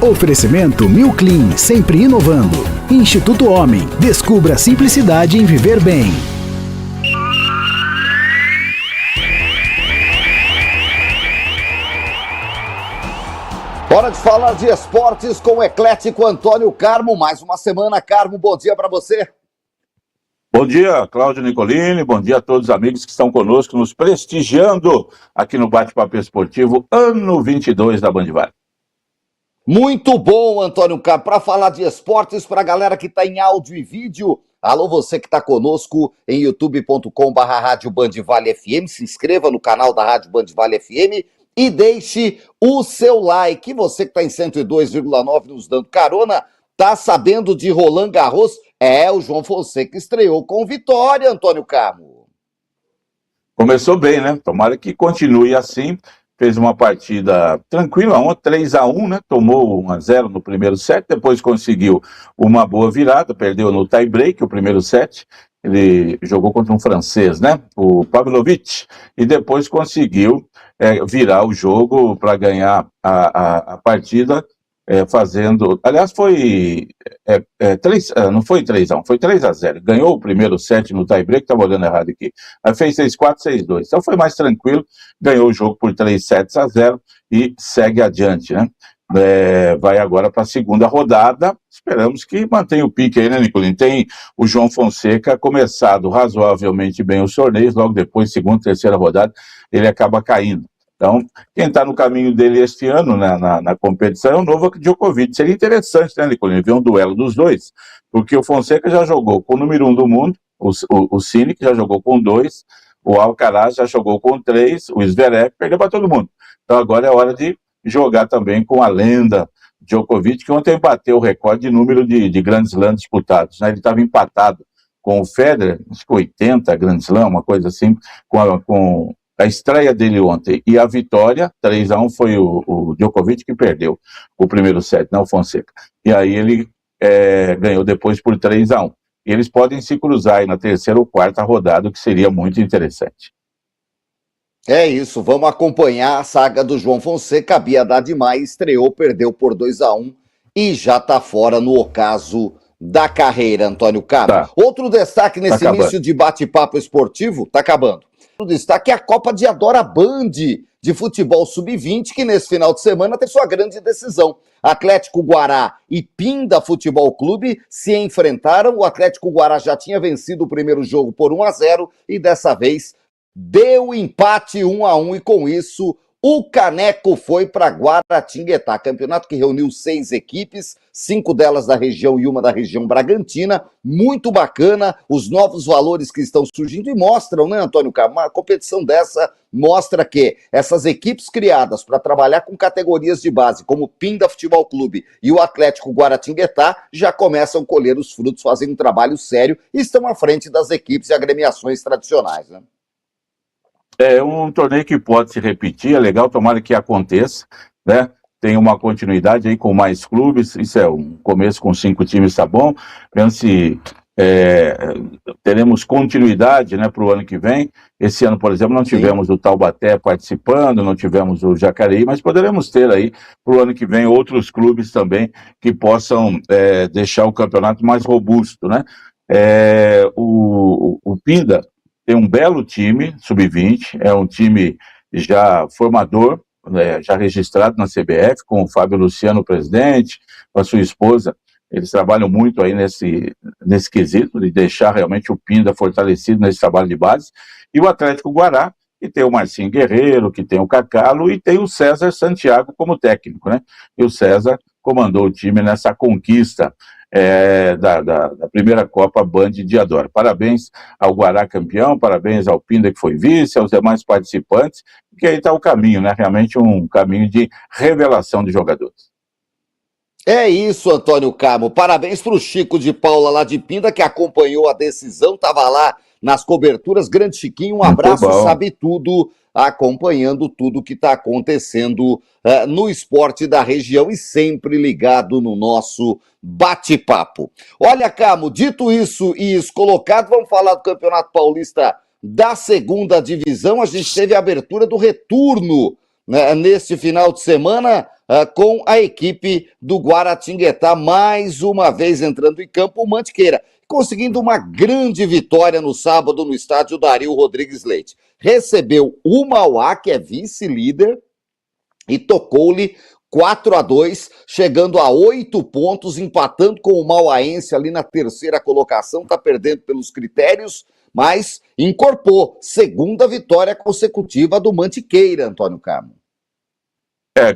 Oferecimento Mil Clean, sempre inovando. Instituto Homem, descubra a simplicidade em viver bem. Hora de falar de esportes com o eclético Antônio Carmo. Mais uma semana, Carmo, bom dia para você. Bom dia, Cláudio Nicolini, bom dia a todos os amigos que estão conosco, nos prestigiando aqui no Bate-Papo Esportivo, ano 22 da Band Vale. Muito bom, Antônio Carmo, para falar de esportes, para a galera que está em áudio e vídeo. Alô, você que está conosco em youtube.com/Rádio Band Vale FM, se inscreva no canal da Rádio Band Vale FM e deixe o seu like. Você que está em 102,9 nos dando carona, tá sabendo de Roland Garros? O João Fonseca estreou com vitória, Antônio Carmo. Começou bem, né? Tomara que continue assim. Fez uma partida tranquila, 3-1, né? Tomou 1-0 no primeiro set, depois conseguiu uma boa virada, perdeu no tie-break o primeiro set. Ele jogou contra um francês, né? O Pavlovich, e depois conseguiu virar o jogo para ganhar a partida. Fazendo, aliás, foi não foi 3-1, foi 3-0, ganhou o primeiro set no tie-break, estava olhando errado aqui, aí fez 6-4, 6-2, então foi mais tranquilo, ganhou o jogo por 3-0 e segue adiante, né? Vai agora para a segunda rodada, esperamos que mantenha o pique aí, né, Nicolini? Tem o João Fonseca começado razoavelmente bem os torneios, logo depois, segunda, terceira rodada, ele acaba caindo. Então, quem está no caminho dele este ano na competição é o Novak Djokovic. Seria interessante, né, Nicolini, ver um duelo dos dois, porque o Fonseca já jogou com o número 1 do mundo, o Cinic já jogou com 2, o Alcaraz já jogou com 3, o Zverev perdeu para todo mundo. Então agora é hora de jogar também com a lenda Djokovic, que ontem bateu o recorde de número de Grand Slam disputados, né? Ele estava empatado com o Federer, acho que 80 Grand Slam, uma coisa assim, com a estreia dele ontem e a vitória, 3-1, foi o Djokovic que perdeu o primeiro set, não o Fonseca. E aí ele ganhou depois por 3-1. E eles podem se cruzar aí na terceira ou quarta rodada, o que seria muito interessante. É isso, vamos acompanhar a saga do João Fonseca. A Bia Haddad Maia estreou, perdeu por 2-1 e já está fora no ocaso da carreira, Antônio Carmo. Tá. Outro destaque nesse início de bate-papo esportivo, tá acabando. O destaque é a Copa de Adora Band de futebol sub-20, que nesse final de semana tem sua grande decisão. Atlético Guará e Pinda Futebol Clube se enfrentaram. O Atlético Guará já tinha vencido o primeiro jogo por 1-0 e dessa vez deu empate 1-1 e com isso o Caneco foi para Guaratinguetá, campeonato que reuniu 6 equipes, 5 delas da região e uma da região Bragantina, muito bacana, os novos valores que estão surgindo e mostram, né, Antônio Carmo, uma competição dessa mostra que essas equipes criadas para trabalhar com categorias de base, como o Pinda Futebol Clube e o Atlético Guaratinguetá, já começam a colher os frutos, fazendo um trabalho sério e estão à frente das equipes e agremiações tradicionais, né? É um torneio que pode se repetir, é legal, tomara que aconteça, né? Tem uma continuidade aí com mais clubes, isso é um começo com 5 times, tá bom? Penso se teremos continuidade, né, para o ano que vem. Esse ano, por exemplo, não tivemos o Taubaté participando, não tivemos o Jacareí, mas poderemos ter aí para o ano que vem outros clubes também que possam deixar o campeonato mais robusto, né? O Pinda tem um belo time, sub-20, é um time já formador, já registrado na CBF, com o Fábio Luciano, presidente, com a sua esposa. Eles trabalham muito aí nesse quesito, de deixar realmente o Pinda fortalecido nesse trabalho de base. E o Atlético Guará, que tem o Marcinho Guerreiro, que tem o Cacalo e tem o César Santiago como técnico, né? E o César comandou o time nessa conquista da primeira Copa Band de Adora. Parabéns ao Guará campeão, parabéns ao Pinda que foi vice, aos demais participantes, porque aí está o caminho, né? Realmente um caminho de revelação de jogadores. É isso, Antônio Carmo. Parabéns para o Chico de Paula lá de Pinda, que acompanhou a decisão, estava lá nas coberturas. Grande Chiquinho, um abraço, sabe tudo, acompanhando tudo que está acontecendo no esporte da região e sempre ligado no nosso bate-papo. Olha, Carmo, dito isso e isso colocado, vamos falar do Campeonato Paulista da segunda divisão. A gente teve a abertura do retorno, né, neste final de semana. com a equipe do Guaratinguetá, mais uma vez entrando em campo o Mantiqueira, conseguindo uma grande vitória no sábado no estádio Dario Rodrigues Leite. Recebeu o Mauá, que é vice-líder, e tocou-lhe 4-2, chegando a 8 pontos, empatando com o Mauaense ali na terceira colocação, está perdendo pelos critérios, mas incorporou segunda vitória consecutiva do Mantiqueira, Antônio Carmo.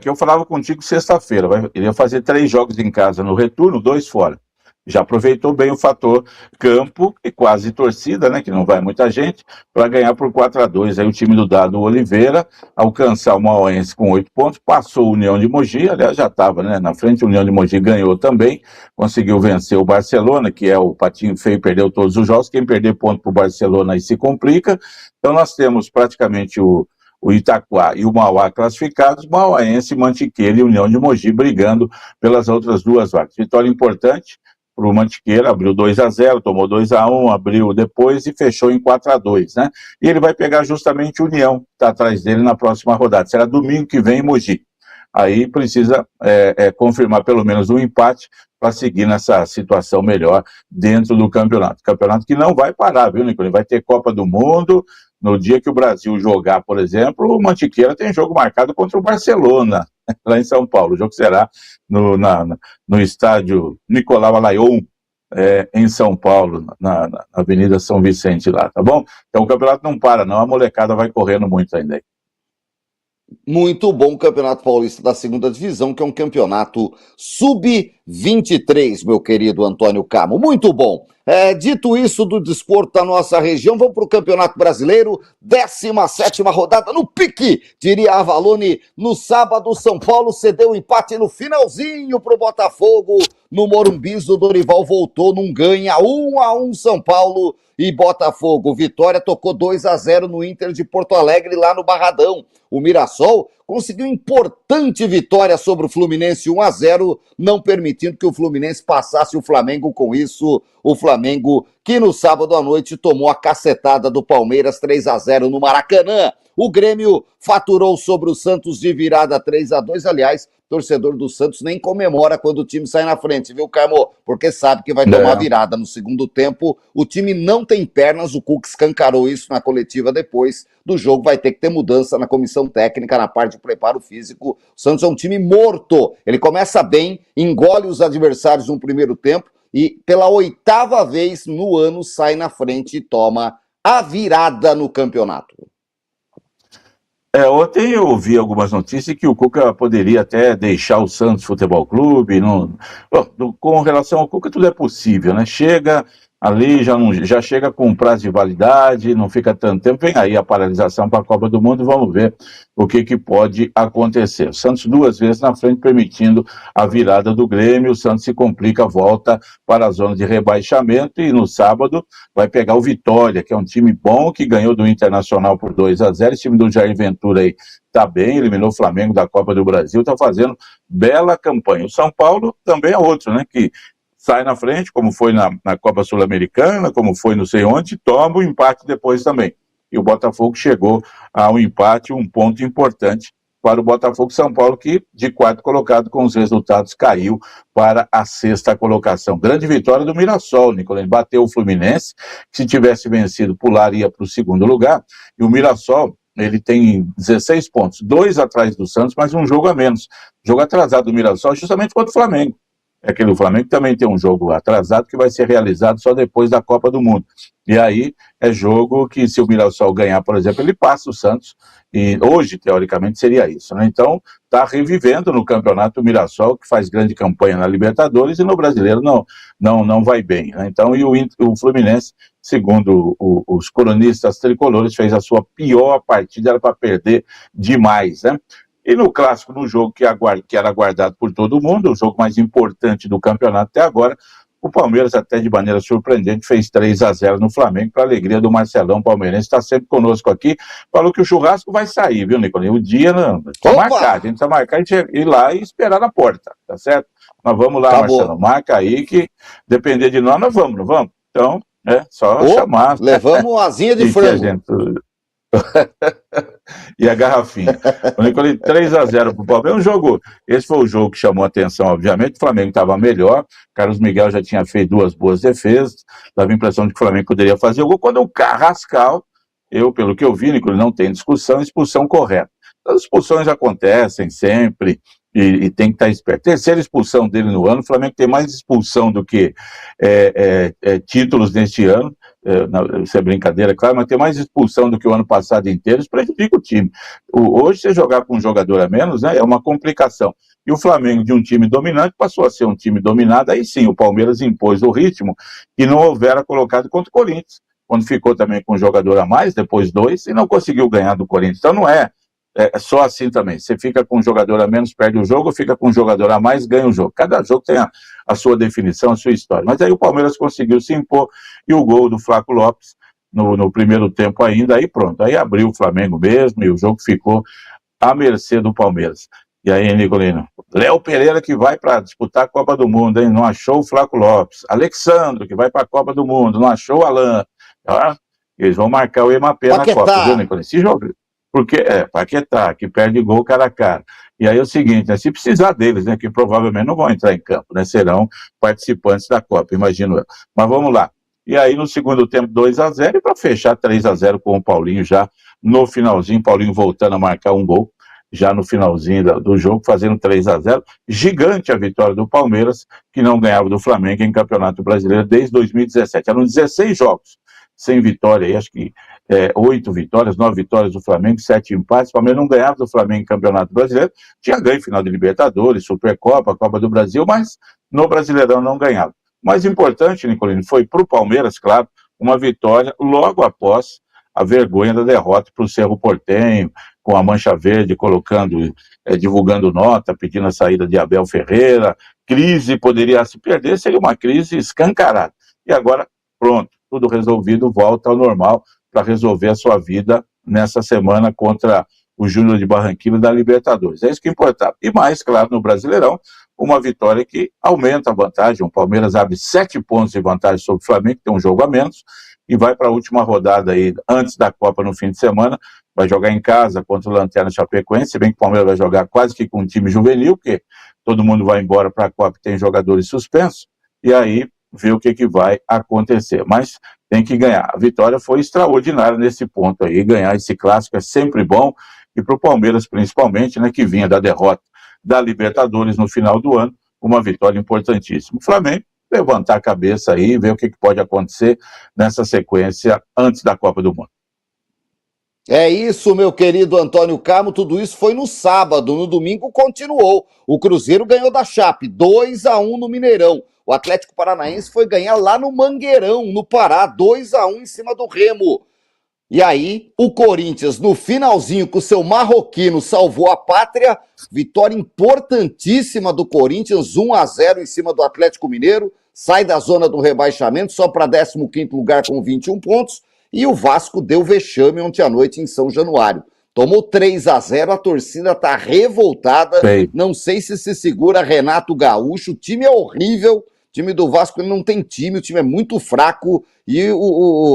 Que eu falava contigo sexta-feira, ele ia fazer 3 jogos em casa no retorno, 2 fora. Já aproveitou bem o fator campo e quase torcida, né, que não vai muita gente, para ganhar por 4-2. Aí o time do Dado Oliveira alcançar o Mauaense com 8 pontos, passou o União de Mogi, aliás já estava, né, na frente, o União de Mogi ganhou também, conseguiu vencer o Barcelona, que é o patinho feio, perdeu todos os jogos, quem perder ponto para o Barcelona aí se complica. Então nós temos praticamente o Itaquá e o Mauá classificados, Mauaense, Mantiqueira e União de Mogi brigando pelas outras 2 vagas. Vitória importante para o Mantiqueira, abriu 2-0, tomou 2-1, abriu depois e fechou em 4-2, né? E ele vai pegar justamente o União, que está atrás dele na próxima rodada. Será domingo que vem em Mogi. Aí precisa confirmar pelo menos um empate para seguir nessa situação melhor dentro do campeonato. Campeonato que não vai parar, viu, Nicolas? Vai ter Copa do Mundo. No dia que o Brasil jogar, por exemplo, o Mantiqueira tem jogo marcado contra o Barcelona, lá em São Paulo. O jogo será no estádio Nicolau Alayon, em São Paulo, na Avenida São Vicente lá, tá bom? Então o campeonato não para, não. A molecada vai correndo muito ainda aí. Muito bom o Campeonato Paulista da Segunda Divisão, que é um campeonato sub-23, meu querido Antônio Carmo. Muito bom. Dito isso do desporto da nossa região, vamos para o Campeonato Brasileiro, 17ª rodada no pique, diria a Avalone. No sábado, São Paulo cedeu o empate no finalzinho para o Botafogo. No Morumbi, o Dorival voltou, não ganha, 1-1 São Paulo e Botafogo. Vitória tocou 2-0 no Inter de Porto Alegre, lá no Barradão. O Mirassol conseguiu importante vitória sobre o Fluminense, 1-0, não permitindo que o Fluminense passasse o Flamengo. Com isso, o Flamengo, que no sábado à noite tomou a cacetada do Palmeiras, 3-0 no Maracanã. O Grêmio faturou sobre o Santos de virada 3-2, aliás, torcedor do Santos nem comemora quando o time sai na frente, viu, Carmo? Porque sabe que vai tomar virada no segundo tempo. O time não tem pernas, o Cuca escancarou isso na coletiva depois do jogo. Vai ter que ter mudança na comissão técnica, na parte de preparo físico. O Santos é um time morto. Ele começa bem, engole os adversários no primeiro tempo e pela 8ª vez no ano sai na frente e toma a virada no campeonato. Ontem eu ouvi algumas notícias que o Cuca poderia até deixar o Santos Futebol Clube. Com relação ao Cuca, tudo é possível, né? Chega ali, já chega com prazo de validade, não fica tanto tempo. Vem aí a paralisação para a Copa do Mundo, vamos ver o que pode acontecer. O Santos 2 vezes na frente, permitindo a virada do Grêmio. O Santos se complica, volta para a zona de rebaixamento e no sábado vai pegar o Vitória, que é um time bom, que ganhou do Internacional por 2-0. Esse time do Jair Ventura aí está bem, eliminou o Flamengo da Copa do Brasil, está fazendo bela campanha. O São Paulo também é outro, né, que sai na frente, como foi na Copa Sul-Americana, como foi não sei onde, toma o empate depois também. E o Botafogo chegou ao empate, um ponto importante para o Botafogo. São Paulo, que de 4º colocado com os resultados caiu para a 6ª colocação. Grande vitória do Mirassol, Nicolene, bateu o Fluminense, que se tivesse vencido pularia para o 2º lugar, e o Mirassol, ele tem 16 pontos, 2 atrás do Santos, mas um jogo a menos. Jogo atrasado do Mirassol justamente contra o Flamengo. O Flamengo também tem um jogo atrasado que vai ser realizado só depois da Copa do Mundo. E aí é jogo que, se o Mirassol ganhar, por exemplo, ele passa o Santos. E hoje, teoricamente, seria isso, né? Então, está revivendo no campeonato o Mirassol, que faz grande campanha na Libertadores, e no Brasileiro não vai bem, né? Então, e o Fluminense, segundo os colunistas tricolores, fez a sua pior partida, era para perder demais, né? E no clássico, no jogo que era aguardado por todo mundo, o jogo mais importante do campeonato até agora, o Palmeiras, até de maneira surpreendente, fez 3-0 no Flamengo, para a alegria do Marcelão palmeirense, está sempre conosco aqui. Falou que o churrasco vai sair, viu, Nicolas? O dia não precisa marcar, a gente precisa marcar e ir lá e esperar na porta, tá certo? Nós vamos lá, Marcelo, marca aí que depender de nós vamos, não vamos? Então, só chamar. Levamos uma asinha de frango. E a garrafinha. O Nicolini, 3-0 pro Palmeiras. Um jogo, esse foi o jogo que chamou a atenção, obviamente. O Flamengo estava melhor. Carlos Miguel já tinha feito 2 boas defesas. Dava a impressão de que o Flamengo poderia fazer o gol. Quando o Carrascal, pelo que eu vi, Nicolini, não tem discussão, expulsão correta. As expulsões acontecem sempre. E tem que estar esperto. Terceira expulsão dele no ano. O Flamengo tem mais expulsão do que títulos neste ano. Isso é brincadeira, claro, mas tem mais expulsão do que o ano passado inteiro. Isso prejudica o time. Hoje, você jogar com um jogador a menos, né, é uma complicação. E o Flamengo, de um time dominante, passou a ser um time dominado. Aí sim, o Palmeiras impôs o ritmo que não houvera colocado contra o Corinthians, quando ficou também com um jogador a mais, depois 2, e não conseguiu ganhar do Corinthians. Então não é só assim também. Você fica com um jogador a menos, perde o jogo, fica com um jogador a mais, ganha o jogo. Cada jogo tem a sua definição, a sua história. Mas aí o Palmeiras conseguiu se impor, e o gol do Flaco Lopes no primeiro tempo ainda, aí pronto, aí abriu o Flamengo mesmo, e o jogo ficou à mercê do Palmeiras. E aí, Nicolino, Léo Pereira que vai para disputar a Copa do Mundo, hein? Não achou o Flaco Lopes. Alexandro que vai para a Copa do Mundo, não achou o Alain. Eles vão marcar o Emapé na Copa, viu, Nicolino? Se joga. Porque Paquetá, que perde gol cara a cara. E aí é o seguinte, né, se precisar deles, né, que provavelmente não vão entrar em campo, né, serão participantes da Copa, imagino eu. Mas vamos lá. E aí no segundo tempo 2-0, e para fechar 3-0 com o Paulinho já no finalzinho, Paulinho voltando a marcar um gol, já no finalzinho do jogo, fazendo 3-0. Gigante a vitória do Palmeiras, que não ganhava do Flamengo em Campeonato Brasileiro desde 2017. Eram 16 jogos sem vitória, aí, acho que 8 vitórias, 9 vitórias do Flamengo, 7 empates. O Palmeiras não ganhava do Flamengo em Campeonato Brasileiro, tinha ganho final de Libertadores, Supercopa, Copa do Brasil, mas no Brasileirão não ganhava. O mais importante, Nicolino, foi para o Palmeiras, claro, uma vitória logo após a vergonha da derrota para o Cerro Porteño, com a Mancha Verde colocando, divulgando nota, pedindo a saída de Abel Ferreira. Crise poderia se perder, seria uma crise escancarada. E agora, pronto, tudo resolvido, volta ao normal para resolver a sua vida nessa semana contra o Júnior de Barranquilla da Libertadores. É isso que importava. E mais, claro, no Brasileirão, uma vitória que aumenta a vantagem. O Palmeiras abre 7 pontos de vantagem sobre o Flamengo, que tem um jogo a menos, e vai para a última rodada aí, antes da Copa no fim de semana, vai jogar em casa contra o Lanterna Chapecoense, se bem que o Palmeiras vai jogar quase que com um time juvenil, porque todo mundo vai embora para a Copa e tem jogadores suspensos, e aí ver o que vai acontecer, mas tem que ganhar. A vitória foi extraordinária nesse ponto aí, ganhar esse clássico é sempre bom, e para o Palmeiras principalmente, né, que vinha da derrota da Libertadores no final do ano, uma vitória importantíssima. O Flamengo levantar a cabeça aí, ver o que pode acontecer nessa sequência antes da Copa do Mundo. É isso, meu querido Antônio Carmo, tudo isso foi no sábado, no domingo continuou. O Cruzeiro ganhou da Chape, 2-1 no Mineirão. O Atlético Paranaense foi ganhar lá no Mangueirão, no Pará, 2-1 em cima do Remo. E aí, o Corinthians, no finalzinho, com o seu marroquino, salvou a pátria. Vitória importantíssima do Corinthians, 1-0 em cima do Atlético Mineiro. Sai da zona do rebaixamento, só para 15º lugar com 21 pontos. E o Vasco deu vexame ontem à noite em São Januário. Tomou 3-0, a torcida tá revoltada. Sei. Não sei se segura Renato Gaúcho. O time é horrível. O time do Vasco ele não tem time, o time é muito fraco. E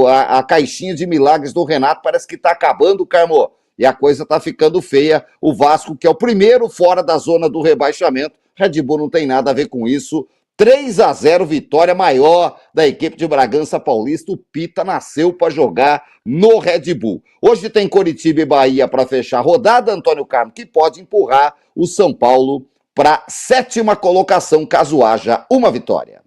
a caixinha de milagres do Renato parece que tá acabando, Carmo. E a coisa tá ficando feia. O Vasco, que é o primeiro fora da zona do rebaixamento. Red Bull não tem nada a ver com isso. 3-0, vitória maior da equipe de Bragança Paulista. O Pita nasceu para jogar no Red Bull. Hoje tem Coritiba e Bahia para fechar a rodada, Antônio Carmo, que pode empurrar o São Paulo para 7ª colocação, caso haja uma vitória.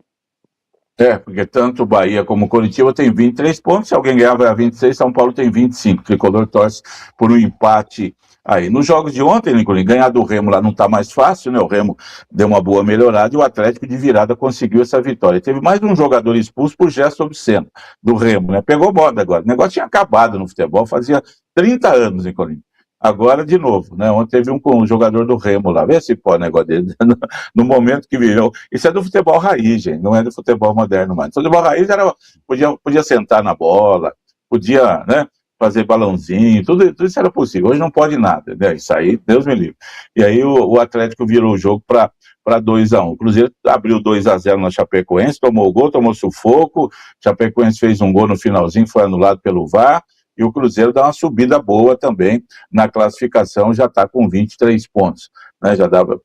Porque tanto Bahia como Coritiba tem 23 pontos, se alguém ganhar vai a 26, São Paulo tem 25, o Tricolor torce por um empate aí. Nos jogos de ontem, Nicolini, ganhar do Remo lá não está mais fácil, né? O Remo deu uma boa melhorada e o Atlético de virada conseguiu essa vitória. Teve mais um jogador expulso por gesto obsceno do Remo, né? Pegou moda agora. O negócio tinha acabado no futebol, fazia 30 anos, Nicolini. Agora, de novo, né? Ontem teve um jogador do Remo lá, vê se pode o negócio dele, no momento que virou. Isso é do futebol raiz, gente, não é do futebol moderno mais. O futebol raiz podia sentar na bola, podia, né, fazer balãozinho, tudo isso era possível. Hoje não pode nada, né? Isso aí, Deus me livre. E aí o Atlético virou o jogo para 2-1. O Cruzeiro abriu 2-0 na Chapecoense, tomou o gol, tomou sufoco, Chapecoense fez um gol no finalzinho, foi anulado pelo VAR, E o Cruzeiro dá uma subida boa também na classificação, já está com 23 pontos, né?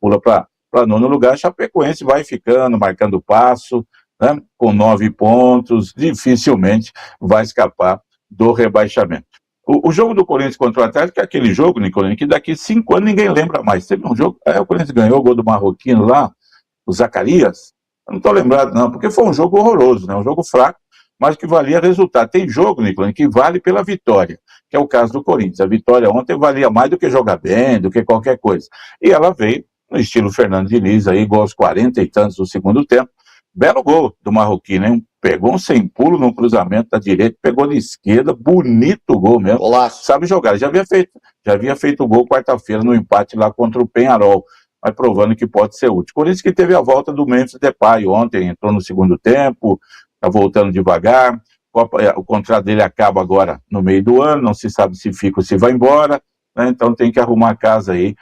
Pula para nono lugar. Chapecoense vai ficando, marcando passo, né? Com 9 pontos, dificilmente vai escapar do rebaixamento. O jogo do Corinthians contra o Atlético é aquele jogo, Nicolini, que daqui 5 anos ninguém lembra mais. Teve um jogo, o Corinthians ganhou o gol do Marroquino lá, o Zacarias. Eu não estou lembrado, não, porque foi um jogo horroroso, né? Um jogo fraco, mas que valia resultado. Tem jogo, Nicolini, que vale pela vitória, que é o caso do Corinthians. A vitória ontem valia mais do que jogar bem, do que qualquer coisa. E ela veio no estilo Fernando Diniz, aí, igual aos 40 e tantos do segundo tempo. Belo gol do Marroquino, hein? Pegou um sem pulo no cruzamento da direita, pegou de esquerda, bonito gol mesmo. Olá. Sabe jogar, já havia feito o gol quarta-feira no empate lá contra o Peñarol, mas provando que pode ser útil. Por isso que teve a volta do Memphis Depay ontem, entrou no segundo tempo, está voltando devagar, o contrato dele acaba agora no meio do ano, não se sabe se fica ou se vai embora, né? Então tem que arrumar a casa aí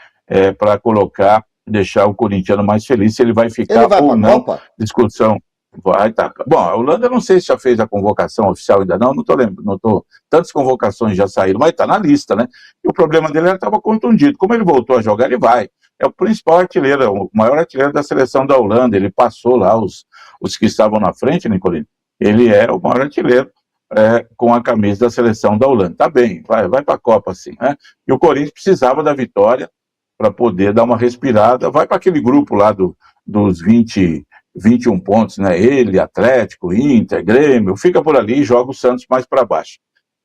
para colocar, deixar o corintiano mais feliz, se ele vai ficar ou não. Copa? Discussão. Vai, tá. Bom, a Holanda não sei se já fez a convocação oficial ainda não tô lembrando, não tô, tantas convocações já saíram, mas tá na lista, né? E o problema dele era que estava contundido. Como ele voltou a jogar, ele vai. É o principal artilheiro, o maior artilheiro da seleção da Holanda, ele passou lá os que estavam na frente, Nicolino. Ele é o maior artilheiro com a camisa da seleção da Holanda. Tá bem, vai para a Copa assim, né? E o Corinthians precisava da vitória para poder dar uma respirada, vai para aquele grupo lá dos 21 pontos, né? Ele, Atlético, Inter, Grêmio, fica por ali e joga o Santos mais para baixo.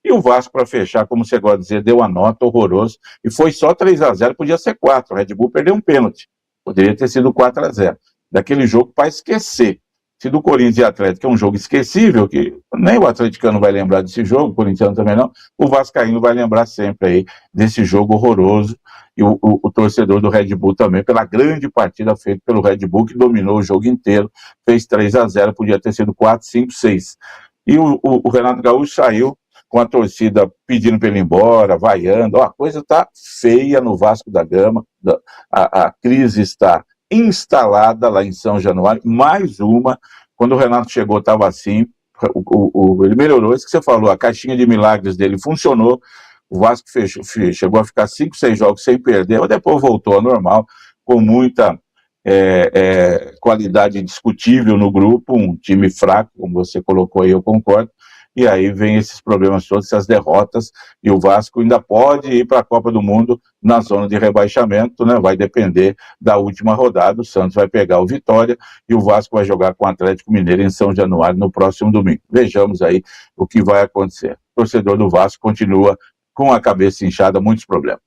E o Vasco, para fechar, como você gosta de dizer, deu a nota horrorosa, e foi só 3-0, podia ser 4, o Red Bull perdeu um pênalti, poderia ter sido 4-0, daquele jogo para esquecer. Se do Corinthians e Atlético é um jogo esquecível, que nem o atleticano vai lembrar desse jogo, o corintiano também não, o vascaíno vai lembrar sempre aí desse jogo horroroso, e o torcedor do Red Bull também, pela grande partida feita pelo Red Bull, que dominou o jogo inteiro, fez 3-0, podia ter sido 4, 5, 6. E o Renato Gaúcho saiu com a torcida pedindo para ele ir embora, vaiando, a coisa está feia no Vasco da Gama, a crise está instalada lá em São Januário, mais uma, quando o Renato chegou estava assim, ele melhorou, isso que você falou, a caixinha de milagres dele funcionou, o Vasco chegou a ficar 5, 6 jogos sem perder, mas depois voltou ao normal, com muita qualidade discutível no grupo, um time fraco, como você colocou aí, eu concordo, e aí vem esses problemas todos, essas derrotas, e o Vasco ainda pode ir para a Copa do Mundo na zona de rebaixamento, né? Vai depender da última rodada, o Santos vai pegar o Vitória, e o Vasco vai jogar com o Atlético Mineiro em São Januário no próximo domingo. Vejamos aí o que vai acontecer. O torcedor do Vasco continua com a cabeça inchada, muitos problemas.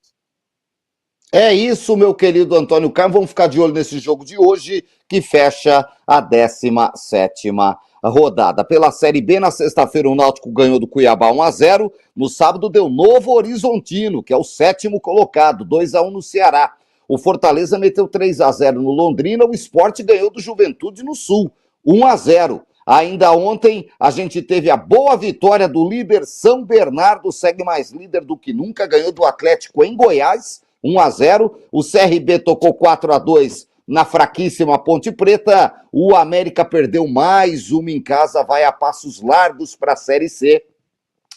É isso, meu querido Antônio Carlos, vamos ficar de olho nesse jogo de hoje, que fecha a 17ª rodada. Pela Série B, na sexta-feira, o Náutico ganhou do Cuiabá 1-0. No sábado, deu Novo Horizontino, que é o 7º colocado, 2-1 no Ceará. O Fortaleza meteu 3-0 no Londrina. O Sport ganhou do Juventude no Sul, 1-0. Ainda ontem, a gente teve a boa vitória do líder São Bernardo, segue mais líder do que nunca, ganhou do Atlético em Goiás, 1-0. O CRB tocou 4-2 na fraquíssima Ponte Preta. O América perdeu mais uma em casa, vai a passos largos para a Série C.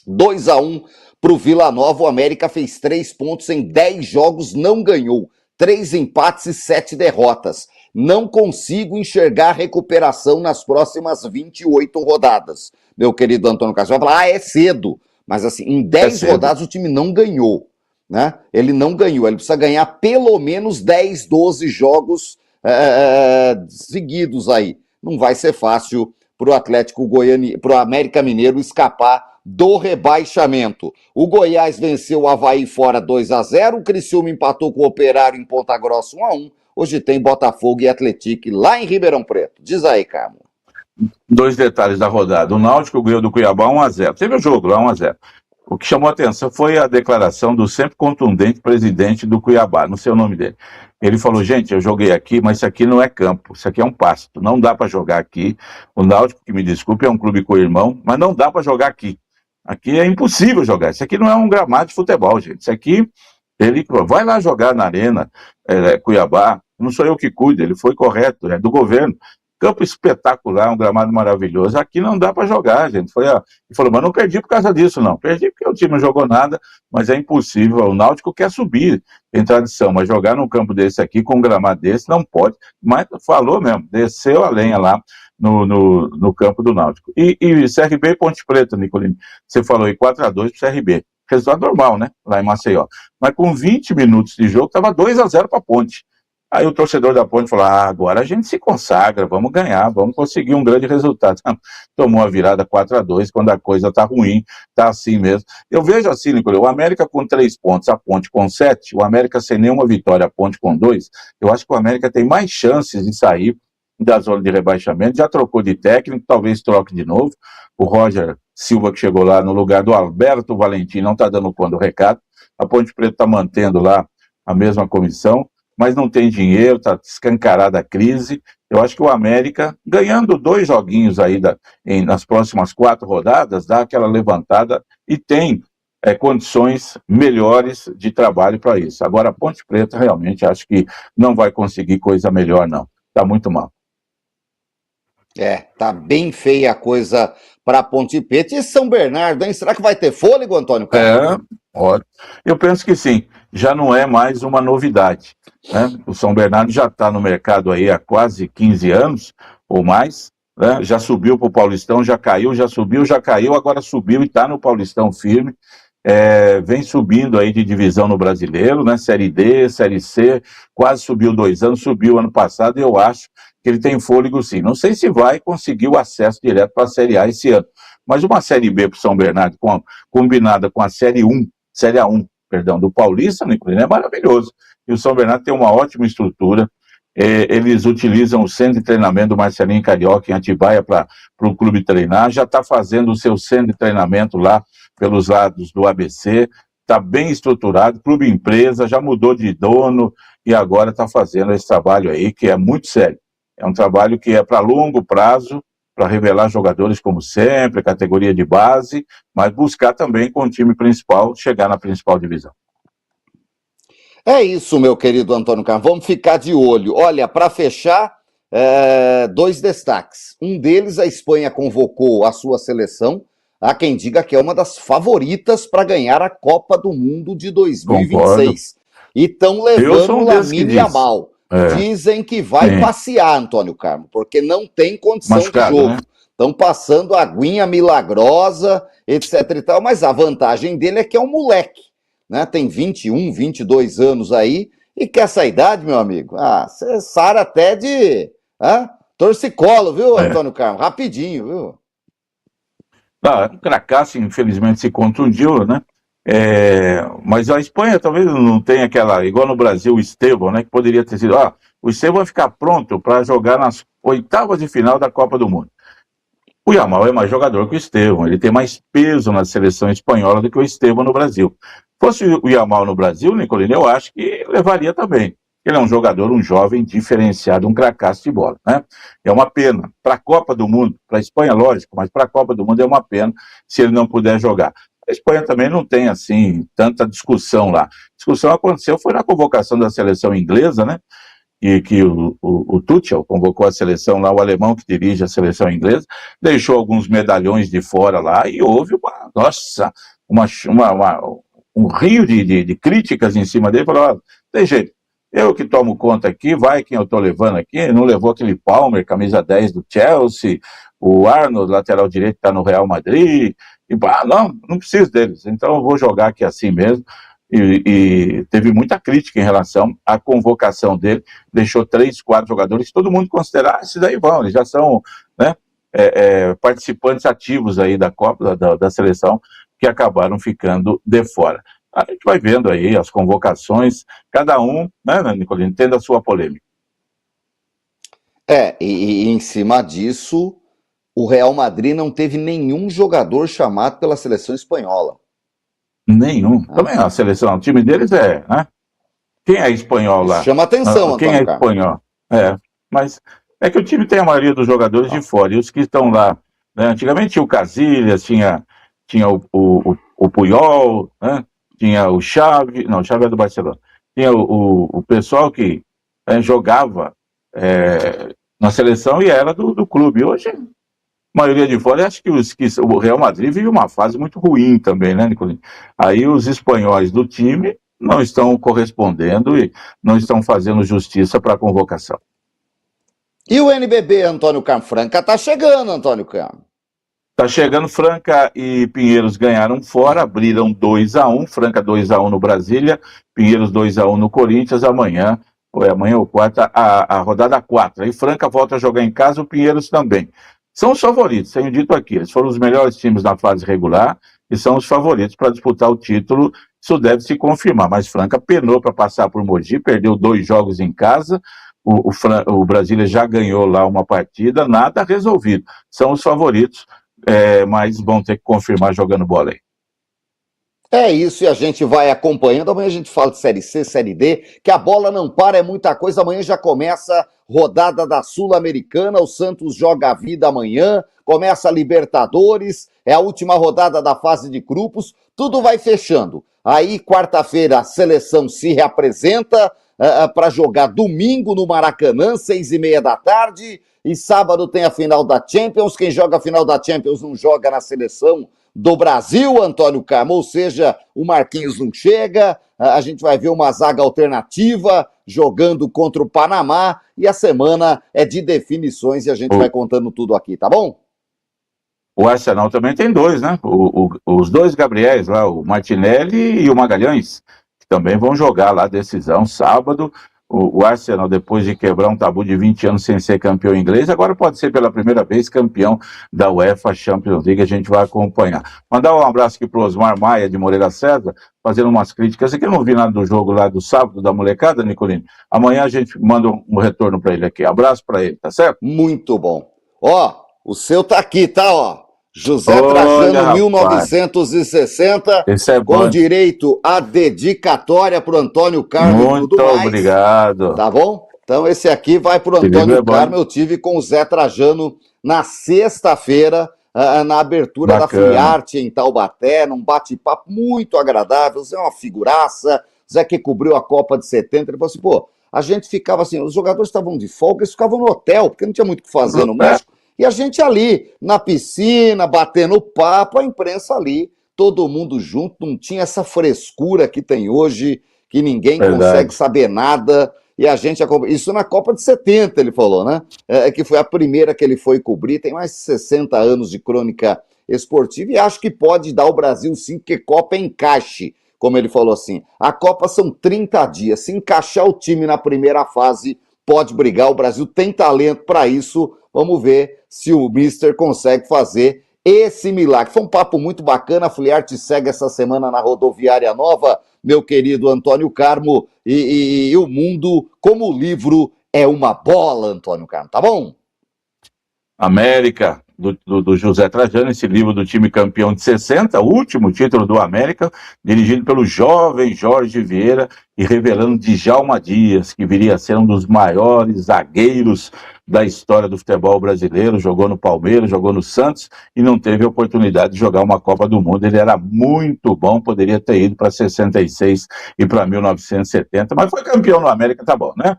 2-1 para o Vila Nova. O América fez 3 pontos em 10 jogos, não ganhou. 3 empates e 7 derrotas. Não consigo enxergar recuperação nas próximas 28 rodadas. Meu querido Antônio Carlos vai falar, é cedo. Mas assim, em 10 rodadas o time não ganhou. Né? Ele não ganhou, ele precisa ganhar pelo menos 10, 12 jogos seguidos aí. Não vai ser fácil para o Atlético Goianiense, para o América Mineiro escapar do rebaixamento. O Goiás venceu o Avaí fora 2-0, o Criciúma empatou com o Operário em Ponta Grossa 1-1. Hoje tem Botafogo e Atlético lá em Ribeirão Preto. Diz aí, Carmo. 2 detalhes da rodada. O Náutico ganhou do Cuiabá 1-0. Teve o jogo lá 1-0. O que chamou a atenção foi a declaração do sempre contundente presidente do Cuiabá, não sei o nome dele. Ele falou, gente, eu joguei aqui, mas isso aqui não é campo, isso aqui é um pasto, não dá para jogar aqui. O Náutico, que me desculpe, é um clube co-irmão, mas não dá para jogar aqui. Aqui é impossível jogar, isso aqui não é um gramado de futebol, gente. Isso aqui, ele vai lá jogar na Arena Cuiabá, não sou eu que cuido, ele foi correto, é do governo. campo espetacular, um gramado maravilhoso. Aqui não dá para jogar, gente. E falou, mas não perdi por causa disso, não. Perdi porque o time não jogou nada, mas é impossível. O Náutico quer subir, tem tradição, mas jogar num campo desse aqui, com um gramado desse, não pode. Mas falou mesmo, desceu a lenha lá no campo do Náutico. E CRB e Ponte Preta, Nicolini, você falou aí 4-2 pro CRB. Resultado normal, né? Lá em Maceió. Mas com 20 minutos de jogo, estava 2-0 para a Ponte. Aí o torcedor da Ponte falou, agora a gente se consagra, vamos ganhar, vamos conseguir um grande resultado. Tomou a virada 4-2, quando a coisa tá ruim, tá assim mesmo. Eu vejo assim, Nicolai, o América com 3 pontos, a Ponte com 7, o América sem nenhuma vitória, a Ponte com 2, eu acho que o América tem mais chances de sair da zona de rebaixamento, já trocou de técnico, talvez troque de novo. O Roger Silva, que chegou lá no lugar do Alberto Valentim, não está dando conta do recado. A Ponte Preta está mantendo lá a mesma comissão, mas não tem dinheiro, está escancarada a crise. Eu acho que o América, ganhando 2 joguinhos aí nas próximas 4 rodadas, dá aquela levantada e tem condições melhores de trabalho para isso. Agora, a Ponte Preta, realmente, acho que não vai conseguir coisa melhor, não. Está muito mal. Tá bem feia a coisa para Ponte Preta. E São Bernardo, hein? Será que vai ter fôlego, Antônio Carlos? Olha, eu penso que sim. Já não é mais uma novidade, né? O São Bernardo já está no mercado aí há quase 15 anos ou mais, né? Já subiu para o Paulistão, já caiu, já subiu, já caiu, agora subiu e está no Paulistão firme. Vem subindo aí de divisão no Brasileiro, né? Série D, Série C, quase subiu 2 anos, subiu ano passado, e eu acho que ele tem fôlego sim. Não sei se vai conseguir o acesso direto para a Série A esse ano, mas uma Série B para o São Bernardo, combinada com a Série A1, do Paulista, é maravilhoso. E o São Bernardo tem uma ótima estrutura. Eles utilizam o centro de treinamento do Marcelinho Carioca em Atibaia para o clube treinar, já está fazendo o seu centro de treinamento lá pelos lados do ABC, está bem estruturado, clube empresa, já mudou de dono e agora está fazendo esse trabalho aí que é muito sério. É um trabalho que é para longo prazo, para revelar jogadores como sempre, categoria de base, mas buscar também com o time principal chegar na principal divisão. É isso, meu querido Antônio Carlos. Vamos ficar de olho. Olha, para fechar, 2 destaques. Um deles, a Espanha convocou a sua seleção. Há quem diga que é uma das favoritas para ganhar a Copa do Mundo de 2026. Concordo. E estão levando o Lamine Yamal. Dizem que vai passear, Antônio Carlos, porque não tem condição de jogo. Estão passando aguinha milagrosa, etc e tal, mas a vantagem dele é que é um moleque, né? Tem 21, 22 anos aí, e que essa idade, meu amigo, você sara até de torcicolo, viu, Antônio Carlos? Rapidinho, viu? O Cracassi, infelizmente, se contundiu, né? Mas a Espanha talvez não tenha aquela, igual no Brasil, o Estevão, né? Que poderia ter sido, o Estevão vai ficar pronto para jogar nas 8ª de final da Copa do Mundo. O Yamal é mais jogador que o Estevão, ele tem mais peso na seleção espanhola do que o Estevão no Brasil. Fosse o Yamal no Brasil, Nicolini, eu acho que levaria também. Ele é um jogador, um jovem diferenciado, um cracaço de bola, né? É uma pena. Para a Copa do Mundo, para a Espanha, lógico, mas para a Copa do Mundo é uma pena se ele não puder jogar. A Espanha também não tem, assim, tanta discussão lá. A discussão aconteceu, foi na convocação da seleção inglesa, né? E que o Tuchel convocou a seleção lá, o alemão que dirige a seleção inglesa, deixou alguns medalhões de fora lá e houve um rio de críticas em cima dele. Falou, tem jeito, eu que tomo conta aqui, vai quem eu tô levando aqui, não levou aquele Palmer, camisa 10 do Chelsea, o Arnold, lateral direito, está no Real Madrid, e não preciso deles, então eu vou jogar aqui assim mesmo. E teve muita crítica em relação à convocação dele, deixou 3, 4 jogadores, todo mundo considera, esses daí vão, eles já são, né, participantes ativos aí da Copa, da seleção, que acabaram ficando de fora. A gente vai vendo aí as convocações, cada um, né, Nicolino, tendo a sua polêmica. E em cima disso, o Real Madrid não teve nenhum jogador chamado pela seleção espanhola. Nenhum. Também a seleção, o time deles né? Quem é espanhol lá? Chama atenção, quem é espanhol? Mas é que o time tem a maioria dos jogadores de fora, e os que estão lá, né? Antigamente tinha o Casillas, tinha o Puyol, né? Tinha o Xavi, não, o Xavi é do Barcelona. Tinha o pessoal que jogava na seleção e era do clube. Hoje, a maioria de fora, acho que o Real Madrid vive uma fase muito ruim também, né, Nicolini? Aí os espanhóis do time não estão correspondendo e não estão fazendo justiça para a convocação. E o NBB, Antônio Carmo? Franca tá chegando, Antônio Carmo. Tá chegando, Franca e Pinheiros ganharam fora, abriram 2-1, Franca 2-1 no Brasília, Pinheiros 2-1 no Corinthians, amanhã ou quarta, a rodada 4. Aí Franca volta a jogar em casa, o Pinheiros também. São os favoritos, tenho dito aqui, eles foram os melhores times na fase regular e são os favoritos para disputar o título, isso deve se confirmar, mas Franca penou para passar por Mogi, perdeu 2 jogos em casa, o Brasília já ganhou lá uma partida, nada resolvido, são os favoritos, mas vão ter que confirmar jogando bola aí. É isso, e a gente vai acompanhando. Amanhã a gente fala de Série C, Série D, que a bola não para, é muita coisa. Amanhã já começa rodada da Sul-Americana, o Santos joga a vida amanhã, começa a Libertadores, é a última rodada da fase de grupos, tudo vai fechando. Aí, quarta-feira, a seleção se reapresenta para jogar domingo no Maracanã, 6h30 da tarde, e sábado tem a final da Champions. Quem joga a final da Champions não joga na seleção do Brasil, Antônio Carmo, ou seja, o Marquinhos não chega, a gente vai ver uma zaga alternativa jogando contra o Panamá, e a semana é de definições e a gente vai contando tudo aqui, tá bom? O Arsenal também tem 2, né? Os 2 Gabriéis lá, o Martinelli e o Magalhães, que também vão jogar lá decisão sábado. O Arsenal, depois de quebrar um tabu de 20 anos sem ser campeão inglês, agora pode ser pela primeira vez campeão da UEFA Champions League, a gente vai acompanhar. Mandar um abraço aqui pro Osmar Maia, de Moreira César, fazendo umas críticas aqui. Eu não vi nada do jogo lá do sábado, da molecada, Nicolini. Amanhã a gente manda um retorno para ele aqui. Abraço para ele, tá certo? Muito bom. Ó, o seu tá aqui, tá, ó. José Trajano, 1960, com direito à dedicatória para o Antônio Carmo e tudo mais. Muito obrigado. Tá bom? Então esse aqui vai para o Antônio Carmo. Eu tive com o Zé Trajano na sexta-feira, na abertura da FIART em Taubaté, num bate-papo muito agradável. Zé é uma figuraça, Zé que cobriu a Copa de 70, ele falou assim, pô, a gente ficava assim, os jogadores estavam de folga, eles ficavam no hotel, porque não tinha muito o que fazer no México. E a gente ali, na piscina, batendo papo, a imprensa ali, todo mundo junto, não tinha essa frescura que tem hoje, que ninguém consegue saber nada, e a gente... Isso na Copa de 70, ele falou, né? Que foi a primeira que ele foi cobrir, tem mais de 60 anos de crônica esportiva, e acho que pode dar ao Brasil sim, porque Copa é encaixe, como ele falou assim. A Copa são 30 dias, se encaixar o time na primeira fase, pode brigar, o Brasil tem talento para isso. Vamos ver se o Mister consegue fazer esse milagre. Foi um papo muito bacana. A FIART segue essa semana na Rodoviária Nova, meu querido Antônio Carmo, e o mundo como livro é uma bola, Antônio Carmo, tá bom? América, do José Trajano, esse livro do time campeão de 60, o último título do América, dirigido pelo jovem Jorge Vieira e revelando Djalma Dias, que viria a ser um dos maiores zagueiros da história do futebol brasileiro, jogou no Palmeiras, jogou no Santos e não teve a oportunidade de jogar uma Copa do Mundo. Ele era muito bom, poderia ter ido para 66 e para 1970, mas foi campeão no América, tá bom, né?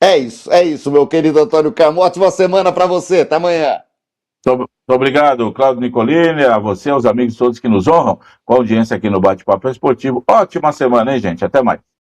É isso, meu querido Antônio Carmo. Ótima semana para você, até amanhã. Muito obrigado, Cláudio Nicolini, a você, aos amigos todos que nos honram com a audiência aqui no Bate-Papo Esportivo. Ótima semana, hein, gente? Até mais.